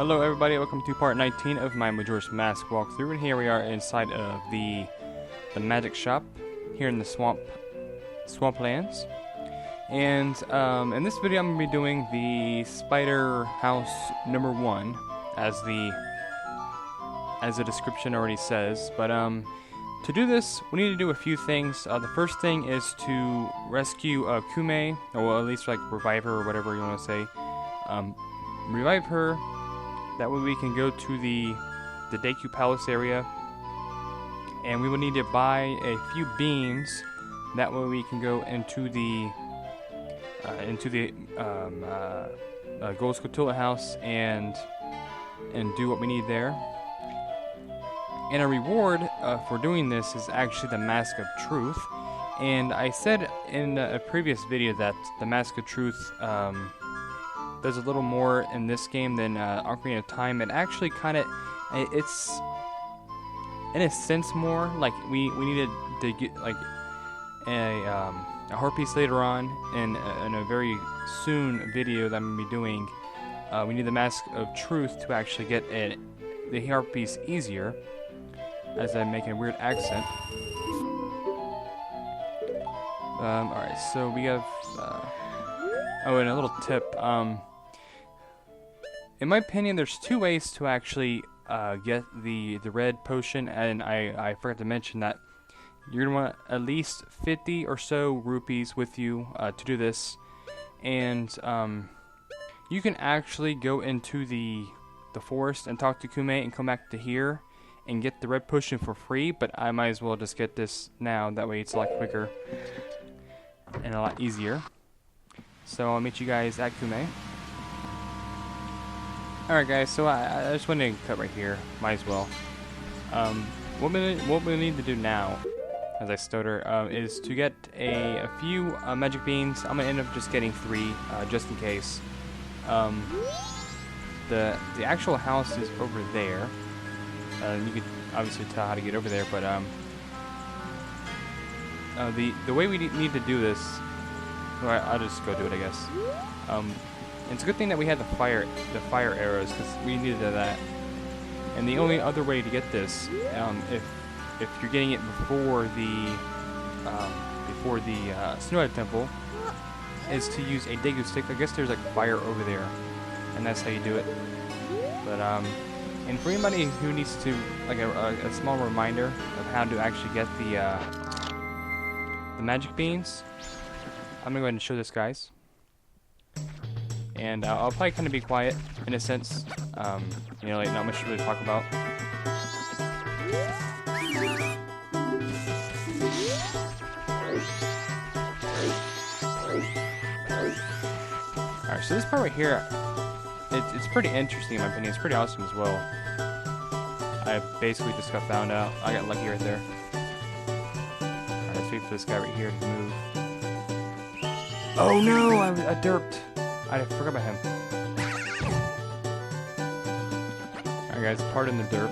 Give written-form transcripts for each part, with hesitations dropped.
Hello everybody, welcome to part 19 of my Majora's Mask walkthrough, and here we are inside of the magic shop here in the swamplands. And in this video I'm going to be doing the spider house number 1 as the description already says. But to do this we need to do a few things. The first thing is to rescue Kume, or well, at least like revive her or whatever you want to say. Revive her. That way we can go to the Deku Palace area, and we will need to buy a few beans. That way we can go into the Gold Skulltula house and do what we need there. And a reward for doing this is actually the Mask of Truth. And I said in a previous video that the Mask of Truth does a little more in this game than Ocarina of Time. It actually kind of, it's in a sense more like we needed to get like a heart piece later on in a very soon video that I'm gonna be doing. We need the Mask of Truth to actually get the heart piece easier, as I'm making a weird accent. Alright, so we have oh, and a little tip. In my opinion, there's two ways to actually get the red potion, and I forgot to mention that you're gonna want at least 50 or so rupees with you to do this. And you can actually go into the forest and talk to Kume and come back to here and get the red potion for free, but I might as well just get this now, that way it's a lot quicker and a lot easier. So I'll meet you guys at Kume. Alright guys, so I just wanted to cut right here, might as well. What we need to do now, as I stutter, is to get a few magic beans. I'm going to end up just getting 3, just in case. The actual house is over there. You could obviously tell how to get over there, but the way we need to do this, well, I'll just go do it, I guess. It's a good thing that we had the fire arrows, because we needed that. And the only other way to get this, if you're getting it before the Snowhead Temple, is to use a Deku stick. I guess there's like fire over there, and that's how you do it. But and for anybody who needs to, like a small reminder of how to actually get the magic beans, I'm gonna go ahead and show this, guys. And I'll probably kind of be quiet in a sense, you know, like not much to really talk about. Alright, so this part right here, it's pretty interesting in my opinion. It's pretty awesome as well. I basically just got found out. I got lucky right there. Alright, let's wait for this guy right here to move. Oh no, I derped. I forgot about him. Alright guys, pardon the derp.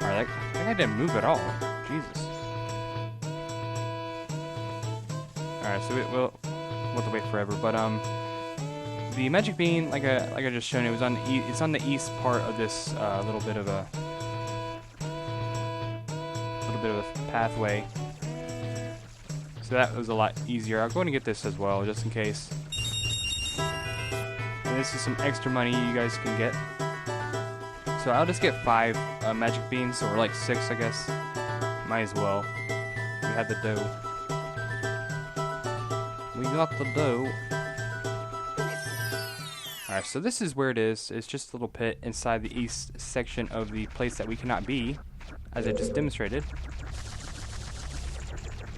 Alright, that guy didn't move at all. Jesus. Alright, so we'll have to wait forever, but the magic bean, like I just shown, it's on the east part of this little bit of a pathway, so that was a lot easier. I'll go and get this as well, just in case. And this is some extra money you guys can get. So I'll just get 5 magic beans, or like 6, I guess. Might as well. We had the dough. We got the dough. Alright, so this is where it is. It's just a little pit inside the east section of the place that we cannot be, as I just demonstrated.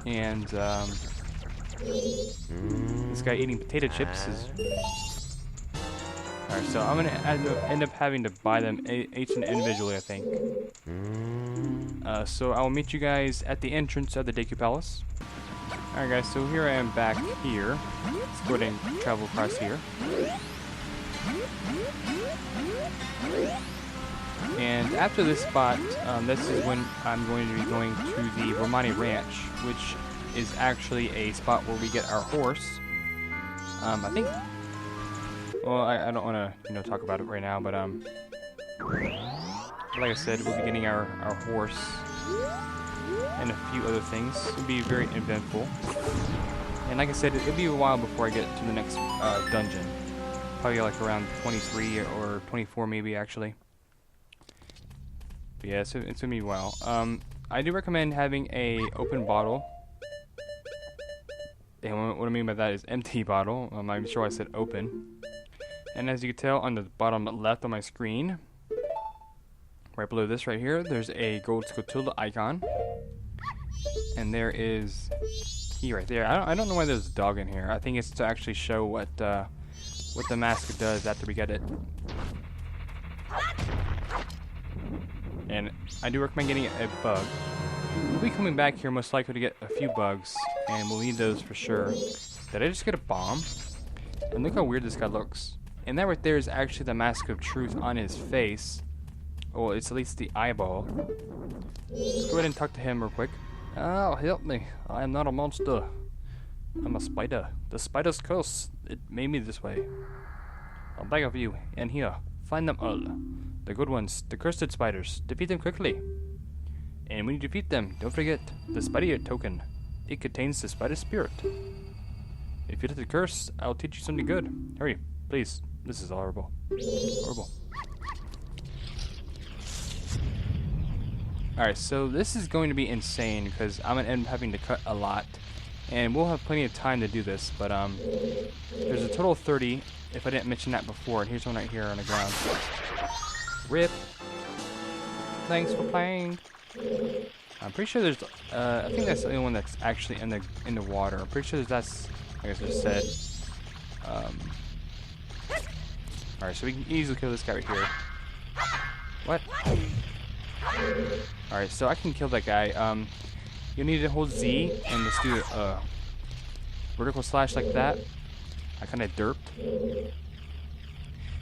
And this guy eating potato chips is... Alright, so I'm gonna end up having to buy them each individually, I think. So I will meet you guys at the entrance of the Deku Palace. Alright guys, so here I am back here. Let's go ahead and travel across here. And after this spot, this is when I'm going to be going to the Romani Ranch, which is actually a spot where we get our horse. I think. Well, I don't want to talk about it right now, but like I said, we'll be getting our horse and a few other things. It'll be very eventful. And like I said, it'll be a while before I get to the next dungeon. Probably like around 23 or 24 maybe, actually. But yeah, so it's gonna be a while. I do recommend having a open bottle. And what I mean by that is empty bottle. I'm sure I said open. And as you can tell on the bottom left on my screen, right below this right here, there's a gold Skulltula icon. And there is key right there. I don't know why there's a dog in here. I think it's to actually show what the mask does after we get it. And I do recommend getting a bug. We'll be coming back here most likely to get a few bugs, and we'll need those for sure. Did I just get a bomb? And look how weird this guy looks. And that right there is actually the mask of truth on his face. Well, it's at least the eyeball. Let's go ahead and talk to him real quick. Oh, help me. I am not a monster. I'm a spider. The spider's curse. It made me this way. I'll beg of you, and here, find them all. The good ones, the cursed spiders. Defeat them quickly. And when you defeat them, don't forget the spider token. It contains the spider spirit. If you hit the curse, I'll teach you something good. Hurry, please. This is horrible. Horrible. Alright, so this is going to be insane because I'm going to end up having to cut a lot. And we'll have plenty of time to do this, but there's a total of 30, if I didn't mention that before. And here's one right here on the ground. RIP. Thanks for playing. I'm pretty sure there's, I think that's the only one that's actually in the water. I'm pretty sure that's, like I just said. Alright, so we can easily kill this guy right here. What? Alright, so I can kill that guy. You need to hold Z and just do a vertical slash like that. I kind of derped.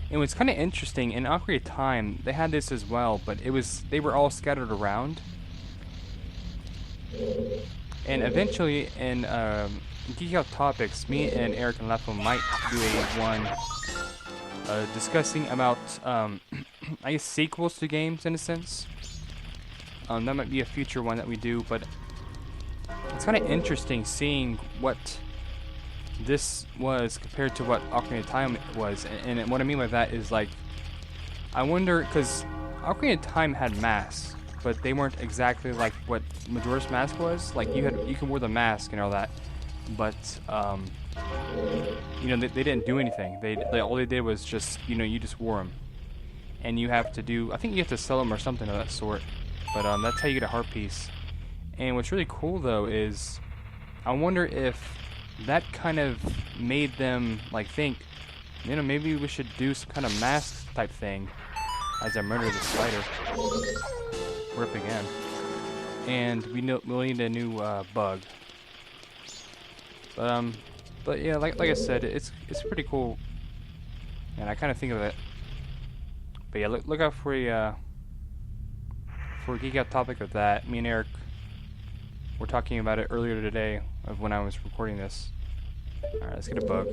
And what's kind of interesting, in Ocarina of Time, they had this as well, but they were all scattered around. And eventually, in Geek Out Topics, me and Eric and Lefo might do a one discussing about, I guess, sequels to games, in a sense. That might be a future one that we do, but it's kind of interesting seeing what this was compared to what Ocarina of Time was. And what I mean by that is, like, I wonder, because Ocarina of Time had masks, but they weren't exactly like what Majora's Mask was. Like, you could wear the mask and all that, but you know, they didn't do anything. They all they did was just, you know, you just wore them, and you have to do, I think you have to sell them or something of that sort. But that's how you get a heart piece. And what's really cool though is, I wonder if that kind of made them like think, you know, maybe we should do some kind of mask type thing as I murder the spider. Rip again. And we'll need a new bug. But yeah, like I said, it's pretty cool, and I kind of think of it. But yeah, look out for a Geek Out topic of that. Me and Eric were talking about it earlier today of when I was recording this. Alright, let's get a bug.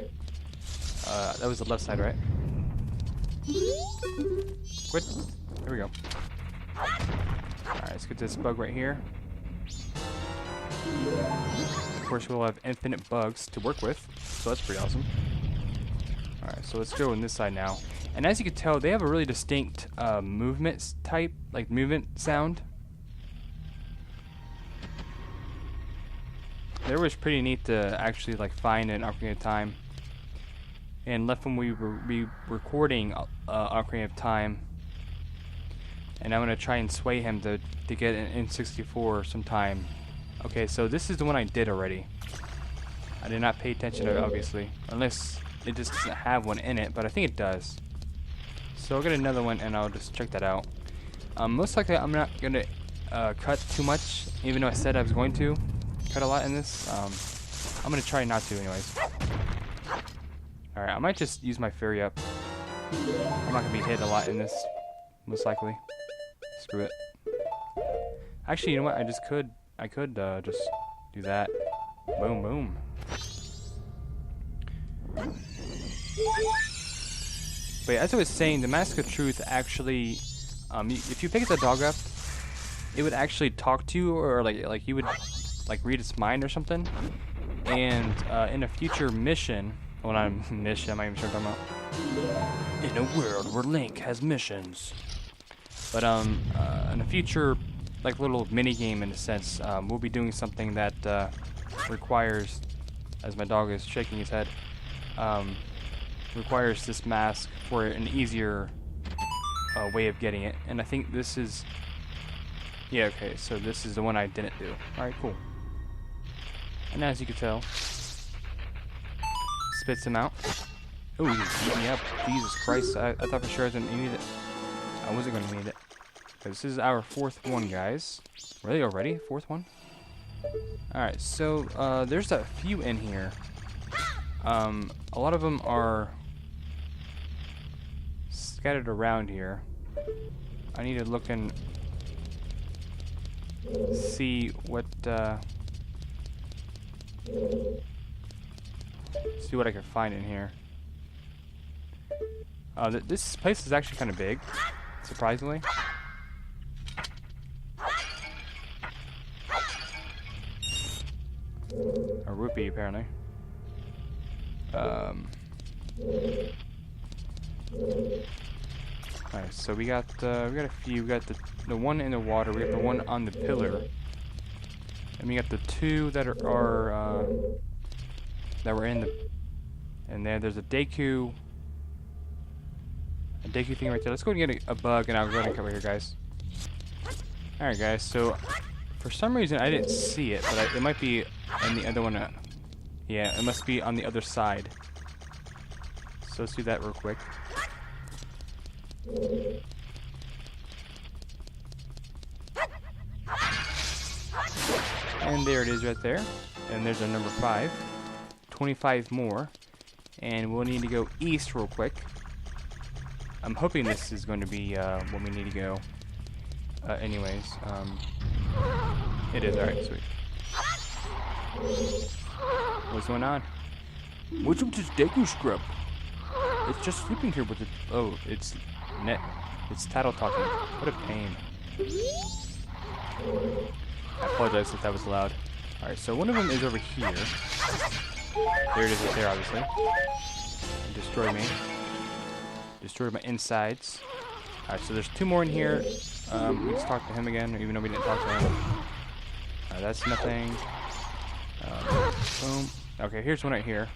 That was the left side, right? Quit. There we go. Alright, let's get this bug right here. Of course, we'll have infinite bugs to work with, so that's pretty awesome. Alright, so let's go on this side now. And as you can tell, they have a really distinct movement type, like movement sound. It was pretty neat to actually like find in Ocarina of Time. And left when we were recording Ocarina of Time. And I'm gonna try and sway him to get an N64 sometime. Okay, so this is the one I did already. I did not pay attention to it, obviously, unless it just doesn't have one in it, but I think it does. So I'll get another one and I'll just check that out. Most likely I'm not gonna cut too much, even though I said I was going to cut a lot in this. I'm gonna try not to anyways. Alright, I might just use my fairy up. I'm not gonna be hit a lot in this, most likely. screw it. Actually, you know what? I could just do that. Boom, boom. But as I was saying, the Mask of Truth actually, if you pick the dog up, it would actually talk to you, or like you would like read its mind or something. And in a future mission, well, not a mission, I'm not even sure what I'm talking about. In a world where Link has missions. But in a future, like little mini game in a sense, we'll be doing something that requires, as my dog is shaking his head, requires this mask for an easier way of getting it. And I think this is, yeah, okay, so this is the one I didn't do. Alright, cool. And as you can tell, spits him out. Oh, he just beat me up. Jesus Christ, I thought for sure I didn't need it. I wasn't going to need it. This is our 4th one, guys. Really, already? 4th one? Alright, so there's a few in here. A lot of them are scattered around here. I need to look and see what I can find in here. This place is actually kind of big, surprisingly. A rupee, apparently. Alright, so we got a few. We got the one in the water. We got the one on the pillar, and we got the 2 that are that were in the. And there's a Deku thing right there. Let's go and get a bug, and I'll go ahead and come over here, guys. Alright, guys. So for some reason I didn't see it, but it might be in the other one. Yeah, it must be on the other side. So let's do that real quick. And there it is right there. And there's our number 5. 25 more. And we'll need to go east real quick. I'm hoping this is going to be when we need to go. Anyways, it is. Alright, sweet. What's going on? What's up with this Deku scrub? It's just sleeping here with it. Oh, it's tattle talking. What a pain. I apologize if that was loud. Alright, so one of them is over here. There it is right there, obviously. And destroyed me. Destroyed my insides. Alright, so there's 2 more in here. We just talked to him again, even though we didn't talk to him. That's nothing. Boom. Okay, here's one right here.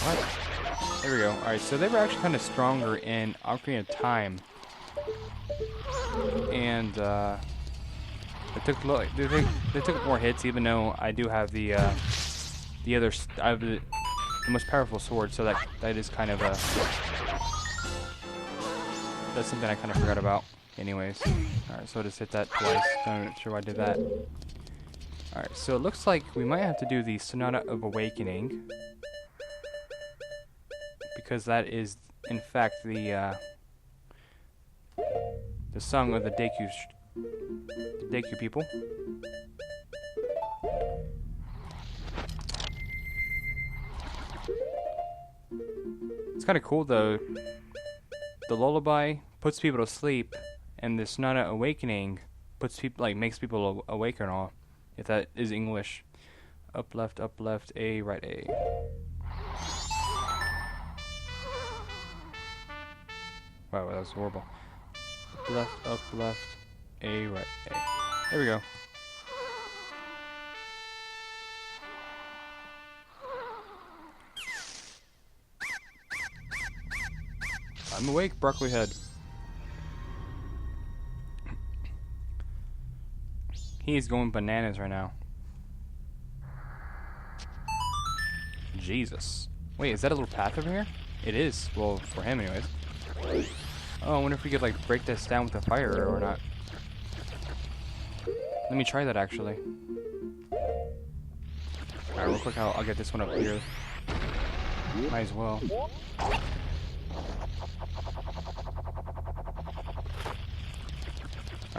What? There we go. Alright, so they were actually kind of stronger in Ocarina of Time. And, they took more hits, even though I do have the most powerful sword, so that is kind of that's something I kind of forgot about. Anyways, alright, so I just hit that twice. I'm not sure why I did that. Alright, so it looks like we might have to do the Sonata of Awakening, because that is, in fact, the song of the Deku people. It's kind of cool though. The lullaby puts people to sleep, and the Sonata Awakening puts people, like, makes people awake and all. If that is English. Up left, A, right, A. Wow, that was horrible. Up left, A, right, A. There we go. I'm awake, broccoli head. He's going bananas right now. Jesus. Wait, is that a little path over here? It is. Well, for him anyways. Oh, I wonder if we could, like, break this down with the fire or not. Let me try that, actually. Alright, real quick, I'll get this one up here. Might as well.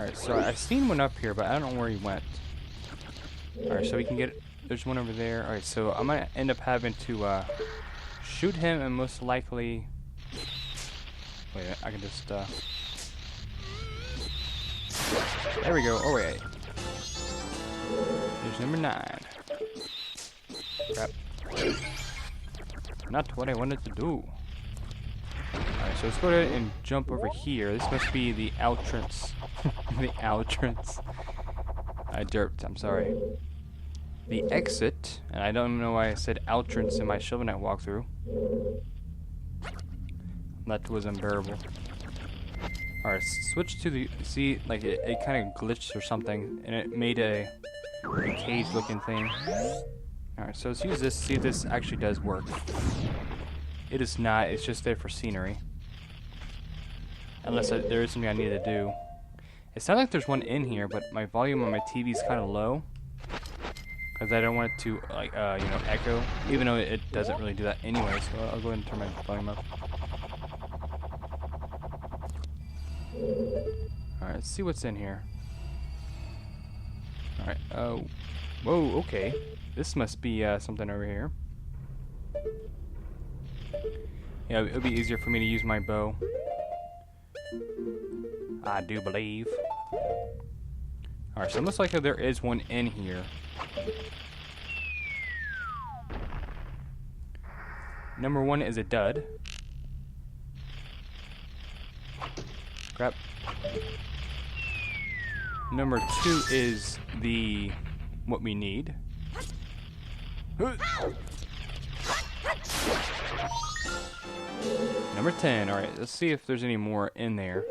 Alright, so I've seen one up here, but I don't know where he went. Alright, so we can get... There's one over there. Alright, so I might end up having to shoot him and most likely... Wait, I can just... There we go. Oh, wait. There's number 9. Crap. Not what I wanted to do. Alright, so let's go ahead and jump over here. This must be the outrance. The outrance. I derped, I'm sorry. The exit, and I don't know why I said outrance in my Shovel Knight walkthrough. That was unbearable. Alright, switch to the... See, like, it kind of glitched or something, and it made a cage-looking thing. Alright, so let's use this, see if this actually does work. It is not, it's just there for scenery. Unless there is something I need to do. It sounds like there's one in here, but my volume on my TV is kind of low. Because I don't want it to, like, you know, echo. Even though it doesn't really do that anyway, so I'll go ahead and turn my volume up. Alright, let's see what's in here. Alright, whoa, okay. This must be something over here. Yeah, it would be easier for me to use my bow. I do believe. Alright, so it looks like there is one in here. Number 1 is a dud. Crap. Number 2 is the... what we need. Number 10. Alright, let's see if there's any more in there.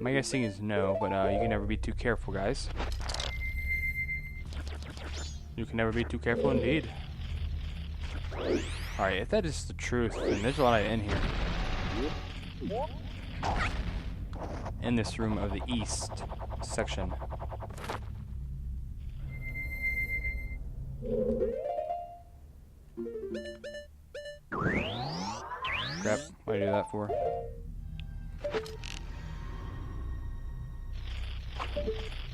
My guessing is no, but you can never be too careful, guys. You can never be too careful indeed. Alright, if that is the truth, then there's a lot in here. In this room of the east section. Crap, what did I do that for?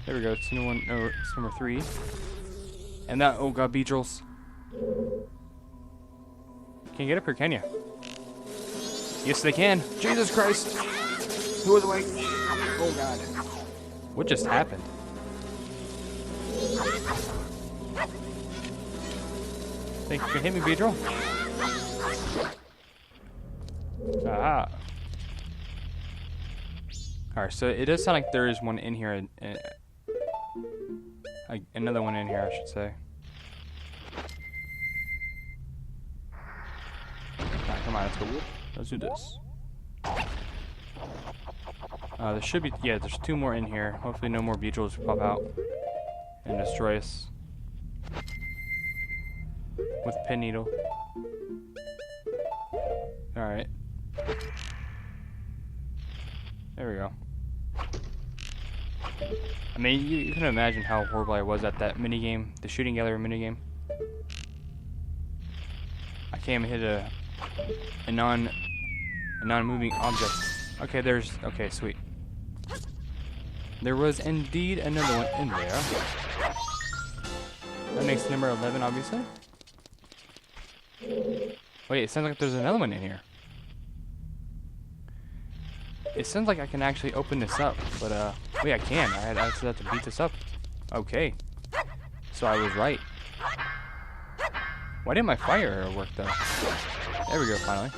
There we go, it's new one, no, it's number 3. And that, oh god, beetrels. Can't get up here, can you? Yes, they can. Jesus Christ! Who was awake? Oh god. What just happened? Think you can hit me, beetrel? Aha. Alright, so it does sound like there is one in here. Another one in here, I should say. Alright, come on, let's go. Let's do this. There should be, yeah, there's 2 more in here. Hopefully no more beetrels pop out and destroy us. With pin needle. Alright. There we go. I mean, you can imagine how horrible I was at that minigame, the shooting gallery minigame. I can't even hit a non-moving object. Okay, okay, sweet. There was indeed another one in there. That makes number 11, obviously. Wait, it sounds like there's another one in here. It sounds like I can actually open this up, but wait, I can. I actually have to beat this up. Okay. So I was right. Why didn't my fire arrow work though? There we go, finally.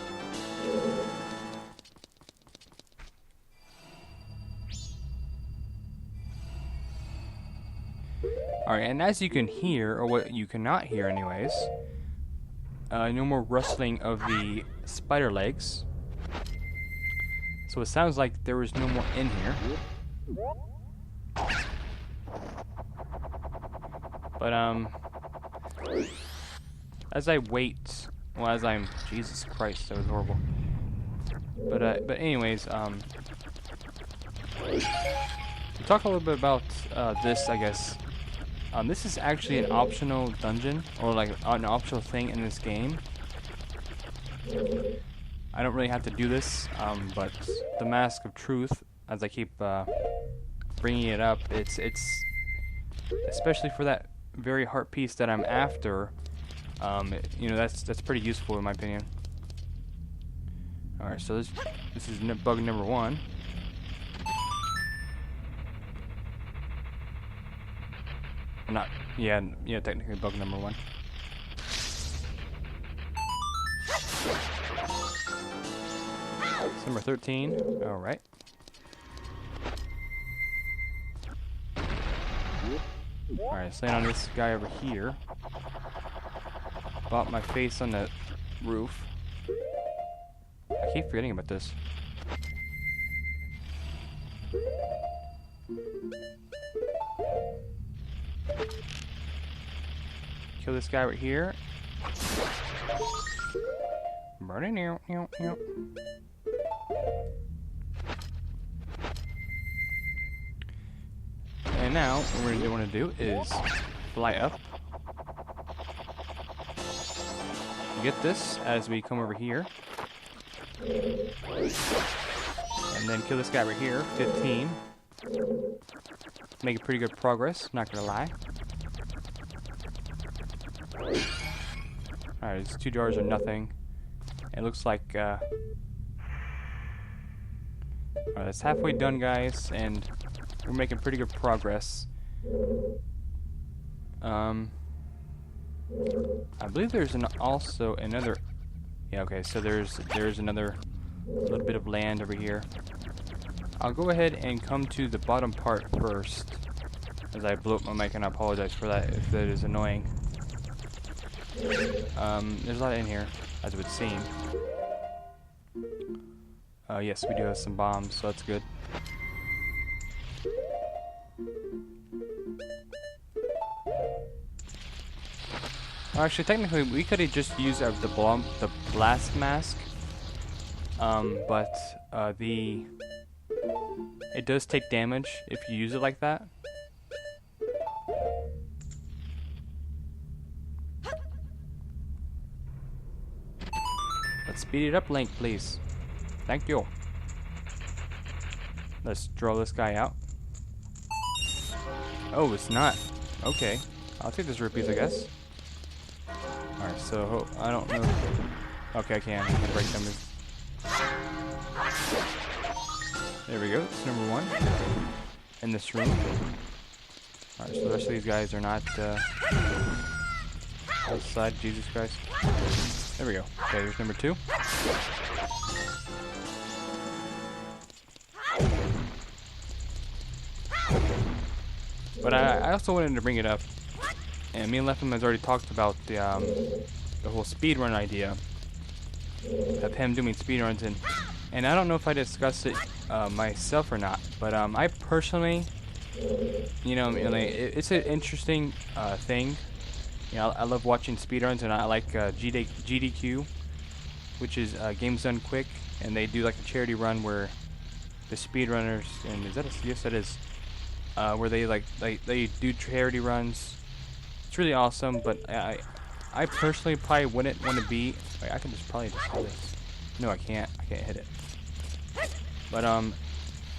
Alright, and as you can hear, or what you cannot hear anyways, no more rustling of the spider legs. So it sounds like there was no more in here. But as I wait, well, as I'm, Jesus Christ, that was horrible. But anyways, we'll talk a little bit about this, I guess. This is actually an optional dungeon, or like an optional thing in this game. I don't really have to do this, but the Mask of Truth, as I keep bringing it up. It's especially for that very heart piece that I'm after. You know, that's pretty useful in my opinion. All right, so this is bug number 1. Not, yeah, technically bug number 1. It's number 13. All right. All right, let's land on this guy over here. Bop my face on the roof. I keep forgetting about this. Kill this guy right here. Burning out. And now, what we're going to want to do is fly up. Get this as we come over here. And then kill this guy right here, 15. Making pretty good progress, not gonna lie. Alright, these 2 jars are nothing. It looks like, alright, it's halfway done, guys, and we're making pretty good progress. I believe there's also another. Yeah, okay, so there's another little bit of land over here. I'll go ahead and come to the bottom part first, as I blew up my mic, and I apologize for that if that is annoying. There's a lot in here, as it would seem. Yes, we do have some bombs, so that's good. Actually, technically, we could have just used the blast mask, but it does take damage if you use it like that. Let's speed it up, Link, please. Thank you. Let's draw this guy out. Oh, it's not. Okay, I'll take this rupees, I guess. Alright, so I don't know. Okay, I can break them. There we go. It's number 1 in this room. Alright, so the rest of these guys are not outside. Jesus Christ. There we go. Okay, here's number 2. But I also wanted to bring it up. And me and Leftham has already talked about the whole speedrun idea of him doing speedruns, and I don't know if I discussed it myself or not, but I personally, you know, it's an interesting thing. You know, I love watching speedruns, and I like GDQ, which is Games Done Quick, and they do like a charity run where the speedrunners, and yes, that is, where they do charity runs. It's really awesome, but I personally probably wouldn't want to be. Wait, I can just probably just do this. No, I can't. I can't hit it. But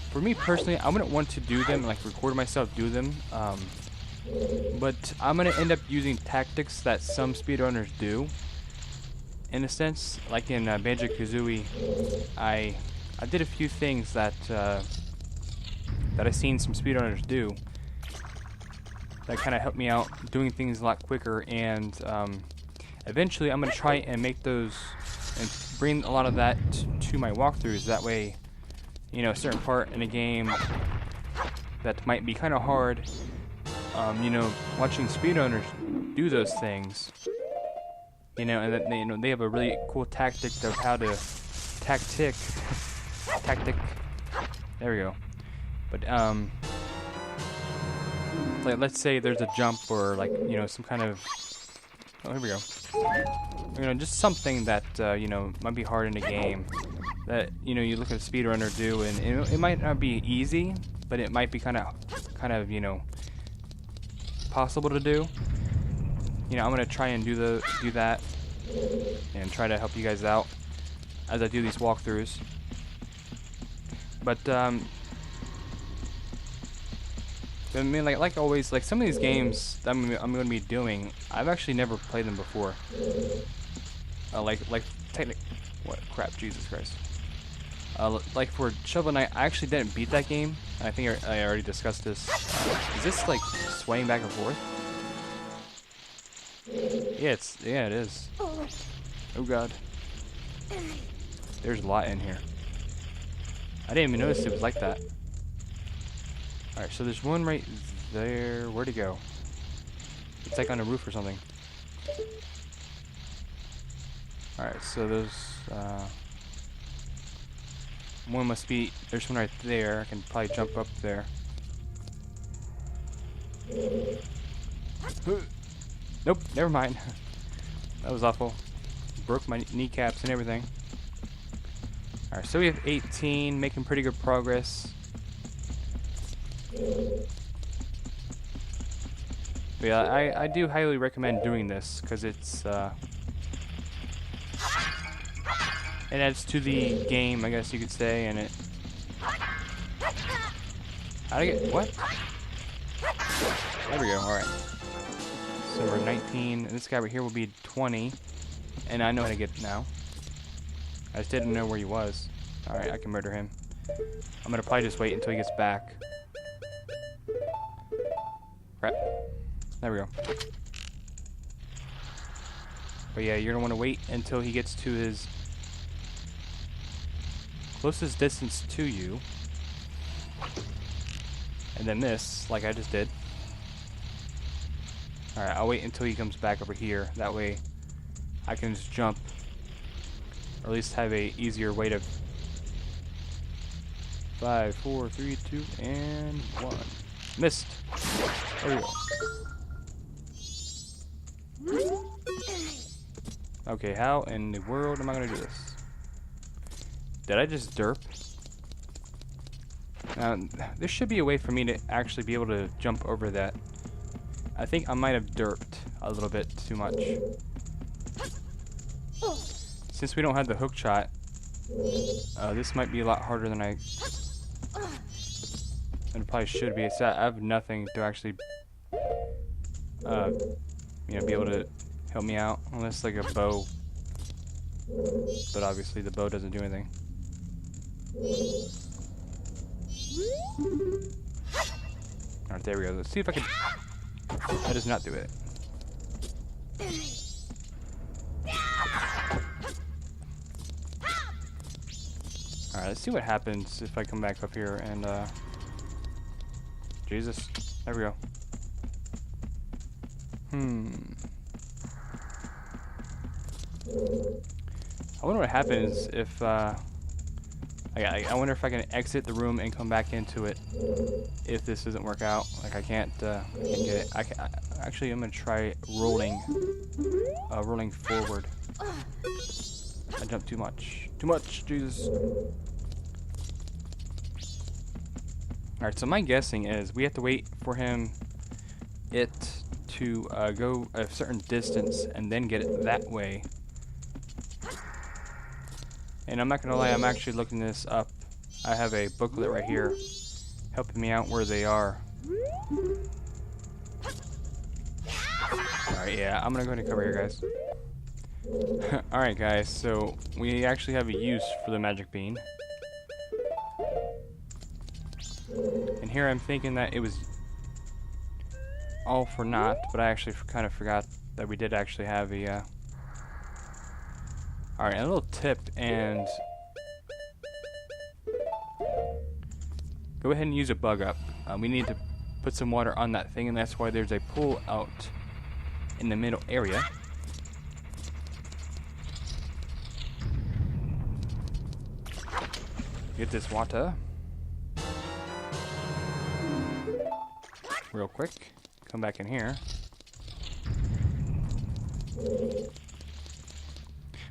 for me personally, I wouldn't want to do them, like record myself do them. But I'm gonna end up using tactics that some speedrunners do. In a sense, like in Banjo-Kazooie, I did a few things that I seen some speedrunners do. That kind of helped me out doing things a lot quicker, and eventually I'm going to try and make those and bring a lot of that to my walkthroughs. That way, you know, a certain part in a game that might be kind of hard, you know, watching speedrunners do those things, you know, and that they have a really cool tactic of how to tactic. There we go. But like, let's say there's a jump or, like, you know, some kind of, oh, here we go, you know, just something that you know, might be hard in a game that, you know, you look at a speedrunner do, and it might not be easy, but it might be kind of you know, possible to do. You know, I'm gonna try and do that and try to help you guys out as I do these walkthroughs. But I mean, like always, like some of these games that I'm going to be doing, I've actually never played them before. Like what crap, Jesus Christ. Like for Shovel Knight, I actually didn't beat that game. I think I already discussed this. Is this like swaying back and forth? Yeah, it is. Oh God. There's a lot in here. I didn't even notice it was like that. Alright, so there's one right there. Where'd it go? It's like on a roof or something. Alright, so there's one must be, there's one right there. I can probably jump up there. Nope, never mind. That was awful. Broke my kneecaps and everything. Alright, so we have 18, making pretty good progress. But yeah, I do highly recommend doing this because it's it adds to the game, I guess you could say, and it. How'd I get what? There we go. All right. So we're 19, and this guy right here will be 20, and I know how to get it now. I just didn't know where he was. All right, I can murder him. I'm gonna probably just wait until he gets back. Crap. There we go. But yeah, you're gonna want to wait until he gets to his closest distance to you. And then this, like I just did. Alright, I'll wait until he comes back over here. That way I can just jump. Or at least have a easier way to 5, 4, 3, 2, and 1. Missed. There we go. Okay, how in the world am I gonna do this? Did I just derp? Now, there should be a way for me to actually be able to jump over that. I think I might have derped a little bit too much. Since we don't have the hook shot, this might be a lot harder than it probably should be. So I have nothing to actually, you know, be able to help me out, unless like a bow. But obviously the bow doesn't do anything. Alright, there we go. Let's see if I can. That does not do it. Alright, let's see what happens if I come back up here and Jesus. There we go. I wonder what happens if I wonder if I can exit the room and come back into it if this doesn't work out. Like I can't get it. Actually I'm gonna try rolling forward. I jumped too much. Too much, Jesus. Alright, so my guessing is we have to wait for it to go a certain distance and then get it that way. And I'm not gonna lie, I'm actually looking this up. I have a booklet right here helping me out where they are. Alright, yeah, I'm gonna go ahead and cover here, guys. Alright, guys, so we actually have a use for the magic bean. And here I'm thinking that it was all for naught, but I actually kind of forgot that we did actually have a alright, a little tip, and go ahead and use a bug up. We need to put some water on that thing, and that's why there's a pool out in the middle area. Get this water real quick. Come back in here.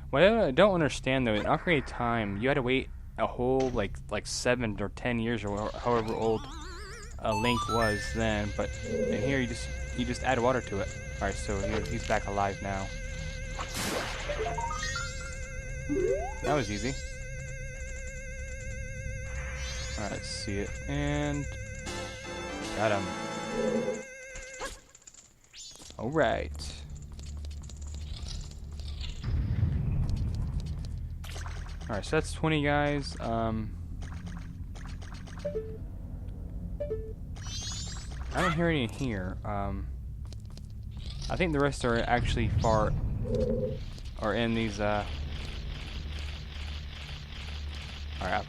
What I don't understand though, in Ocarina of Time, you had to wait a whole like 7 or 10 years or however old Link was then. But in here, you just add water to it. All right, so he's back alive now. That was easy. All right, let's see it, and got him. Alright. Alright, so that's 20 guys. I don't hear any in here. I think the rest are actually are in these, Alright, I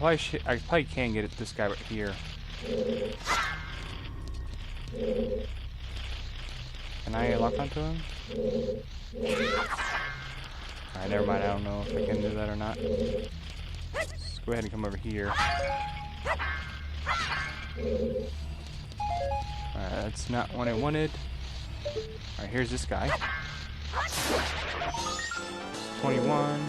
probably can get this guy right here. Can I lock onto him? Alright, never mind. I don't know if I can do that or not. Let's go ahead and come over here. Alright, that's not what I wanted. Alright, here's this guy. 21.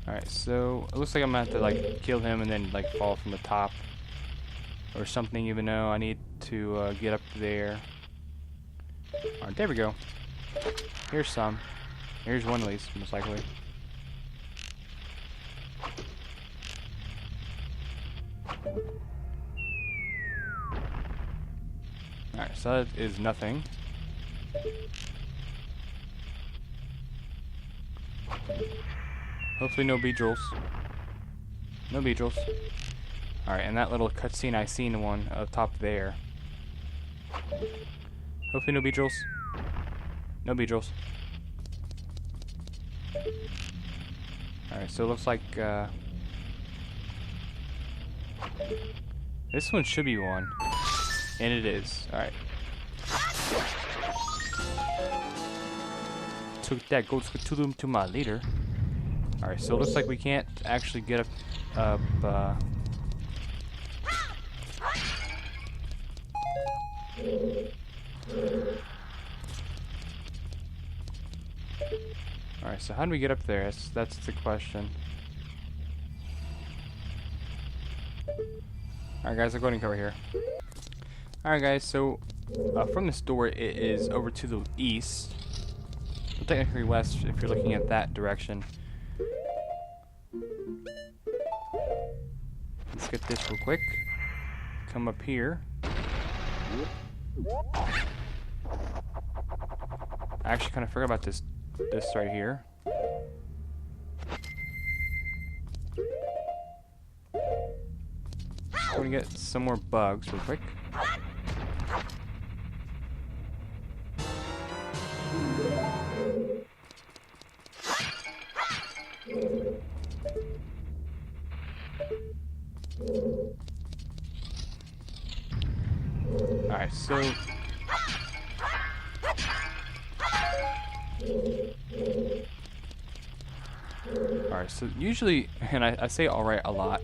Alright, so it looks like I'm gonna have to like kill him and then like fall from the top or something, even though I need to get up there. Alright, there we go. Here's some. Here's one at least, most likely. Alright, so that is nothing. Hopefully no Beedrills. No Beedrills. Alright, and that little cutscene I seen one up top there. Hopefully no Beedrills. No Beedrills. Alright, so it looks like this one should be one. And it is. Alright. Took that gold Skulltula to my leader. Alright, so it looks like we can't actually get up Alright, so how do we get up there? That's the question. Alright guys, I'll go ahead and cover here. Alright guys, so from this door it is over to the east. Well, technically west if you're looking at that direction. Let's get this real quick. Come up here. I actually kind of forgot about this right here. I'm gonna get some more bugs real quick. Alright, so alright, so usually, and I say alright a lot.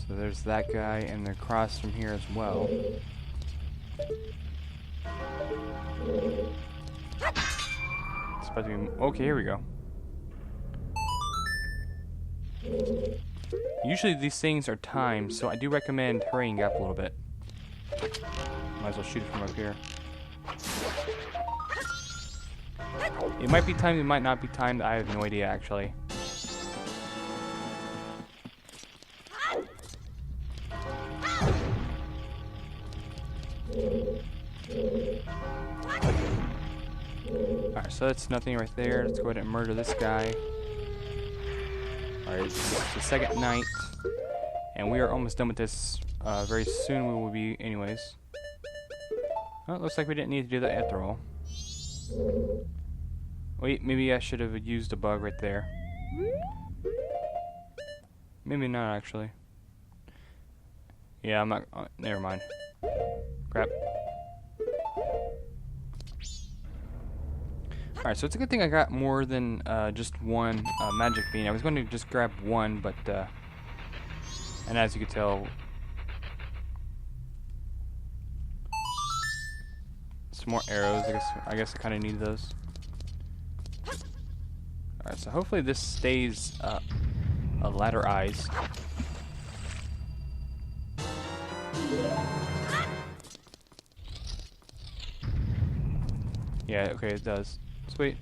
So there's that guy, and they're across from here as well. It's about to be, okay, here we go. Usually these things are timed, so I do recommend hurrying up a little bit. Might as well shoot it from up here. It might be timed, it might not be timed, I have no idea actually. Alright, so that's nothing right there. Let's go ahead and murder this guy. Alright, it's the second night, and we are almost done with this. Very soon we will be anyways. Well, it looks like we didn't need to do that after all. Wait, maybe I should have used a bug right there. Maybe not actually. Yeah, I'm not, never mind. Crap. Alright, so it's a good thing I got more than just one magic bean. I was going to just grab one, but and as you can tell, some more arrows. I guess I kind of need those. Alright, so hopefully this stays a ladder eyes. Yeah, okay, it does. Sweet.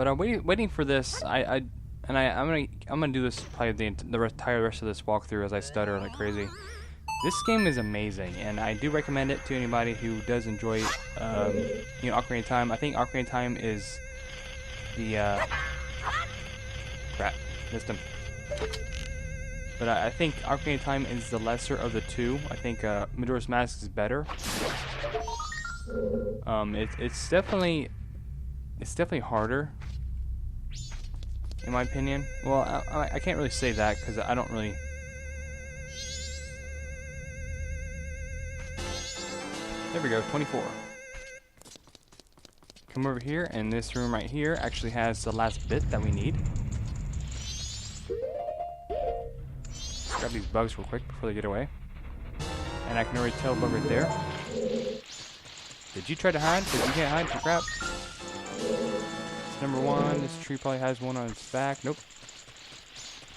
But I'm waiting for this. I'm gonna do this probably the entire rest of this walkthrough as I stutter like crazy. This game is amazing, and I do recommend it to anybody who does enjoy, you know, Ocarina of Time. I think Ocarina of Time is the crap, missed him. But I think Ocarina of Time is the lesser of the two. I think Majora's Mask is better. It's definitely harder, in my opinion. Well, I can't really say that because I don't really. There we go, 24. Come over here, and this room right here actually has the last bit that we need. Grab these bugs real quick before they get away. And I can already tell a bug right there. Did you try to hide? Because you can't hide for crap. It's number one. This tree probably has one on its back. Nope.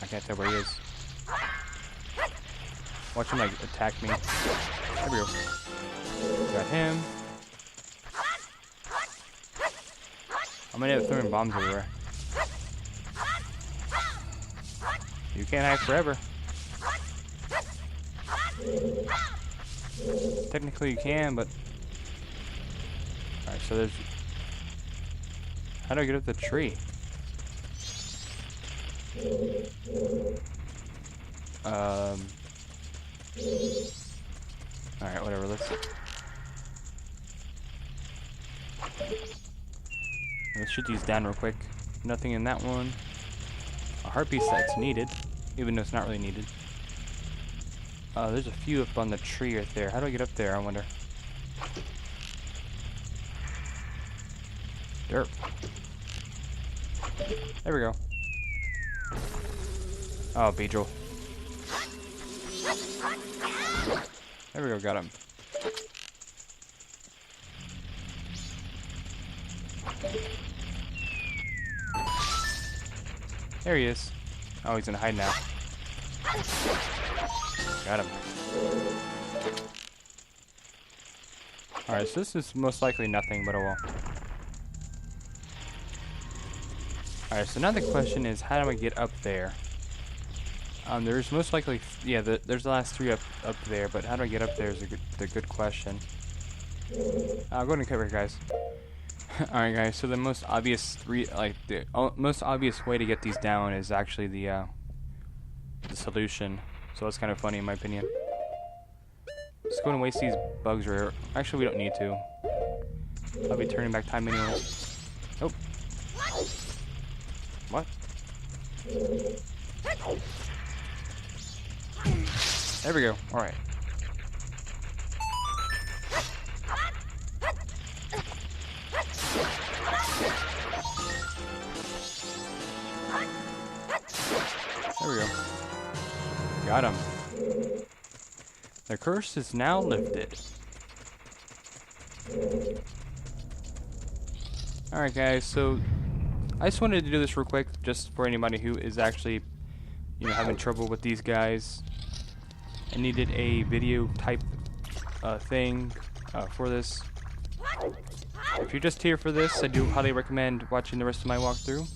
I can't tell where he is. Watch him like attack me. There we go. Got him. I'm gonna end up throwing bombs everywhere. You can't hide forever. Technically you can, but... Alright, so there's... How do I get up the tree? Alright, whatever, let's shoot these down real quick. Nothing in that one. A heart piece that's needed, even though it's not really needed. There's a few up on the tree right there. How do I get up there, I wonder? Derp. There we go. Oh, Beedrill. There we go, got him. There he is. Oh, he's gonna hide now. Got him. Alright, so this is most likely nothing, but oh well. Alright, so now the question is, how do I get up there? There's most likely, yeah, there's the last three up there, but how do I get up there is the good question. I'll go ahead and cover it, guys. Alright, guys, so the most obvious most obvious way to get these down is actually the solution. So that's kind of funny in my opinion. Let's go and waste these bugs right here. Actually, we don't need to. I'll be turning back time anyway. Nope. What? There we go. Alright. There we go. Got him. The curse is now lifted. Alright guys, so I just wanted to do this real quick, just for anybody who is actually, you know, having trouble with these guys and needed a video type thing for this. If you're just here for this, I do highly recommend watching the rest of my walkthrough.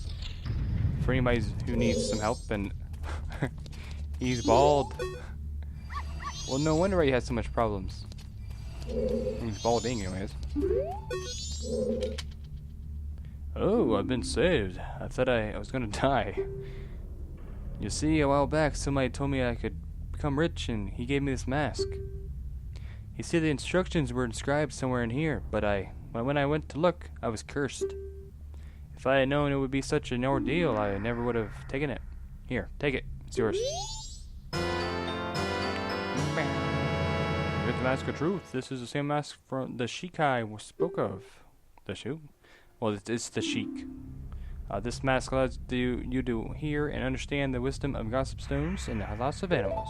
For anybody who needs some help, and he's bald. Well, no wonder why he has so much problems. He's balding anyways. Oh, I've been saved. I thought I was gonna die. You see, a while back somebody told me I could become rich, and he gave me this mask. He said the instructions were inscribed somewhere in here, but when I went to look, I was cursed. If I had known it would be such an ordeal, I never would have taken it. Here, take it. It's yours. Get the mask of truth. This is the same mask from the Sheik I spoke of. The shoe? Well, it's the Sheik. This mask allows you to hear and understand the wisdom of gossip stones and the thoughts of animals.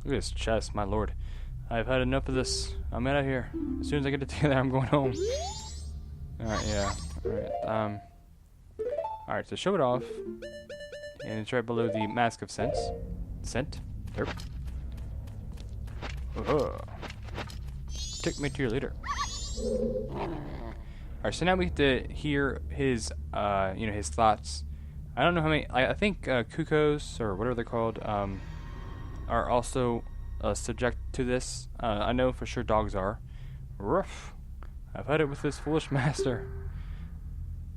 Look at this chest, my lord. I've had enough of this. I'm out of here. As soon as I get it together, I'm going home. Alright, yeah. Alright, alright, so show it off. And it's right below the mask of sense. Scent. Derp. Take me to your leader. Alright, so now we get to hear his, his thoughts. I don't know how many. I think cuckoos or whatever they're called are also subject to this. I know for sure dogs are. Ruff. I've had it with this foolish master.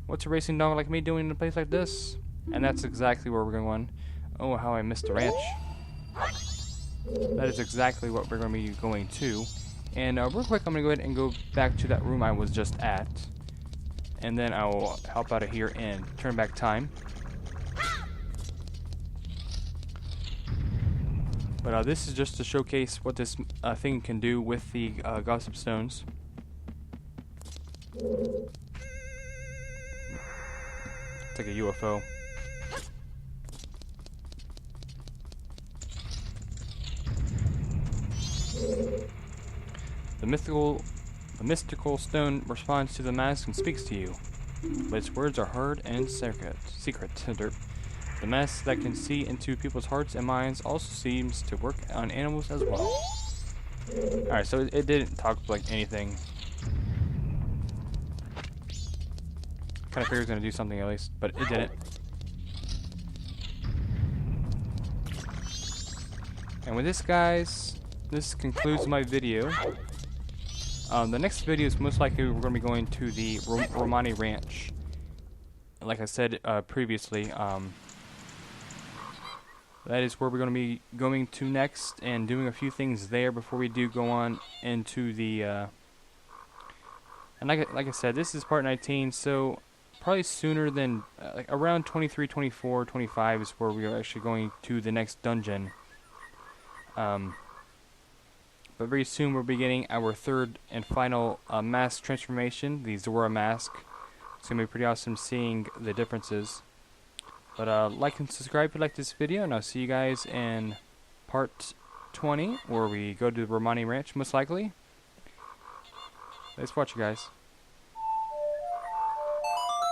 What's a racing dog like me doing in a place like this? And that's exactly where we're going. Oh, how I missed the ranch. That is exactly what we're going to be going to. And real quick, I'm going to go ahead and go back to that room I was just at. And then I will help out of here and turn back time. But this is just to showcase what this thing can do with the gossip stones. It's like a UFO. The mystical stone responds to the mask and speaks to you, but its words are heard and secret. Derp. The mask that can see into people's hearts and minds also seems to work on animals as well. Alright, so it didn't talk like anything. Kind of figured it was going to do something at least, but it didn't. And with this, guys, this concludes my video. The next video is most likely we're going to be going to the Romani Ranch. Like I said previously, that is where we're going to be going to next and doing a few things there before we do go on into the... and like I said, this is part 19, so probably sooner than... like around 23, 24, 25 is where we are actually going to the next dungeon. But very soon we'll be getting our third and final mask transformation, the Zora mask. It's going to be pretty awesome seeing the differences. But like and subscribe if you like this video, and I'll see you guys in part 20, where we go to the Romani Ranch, most likely. Thanks for watching, guys.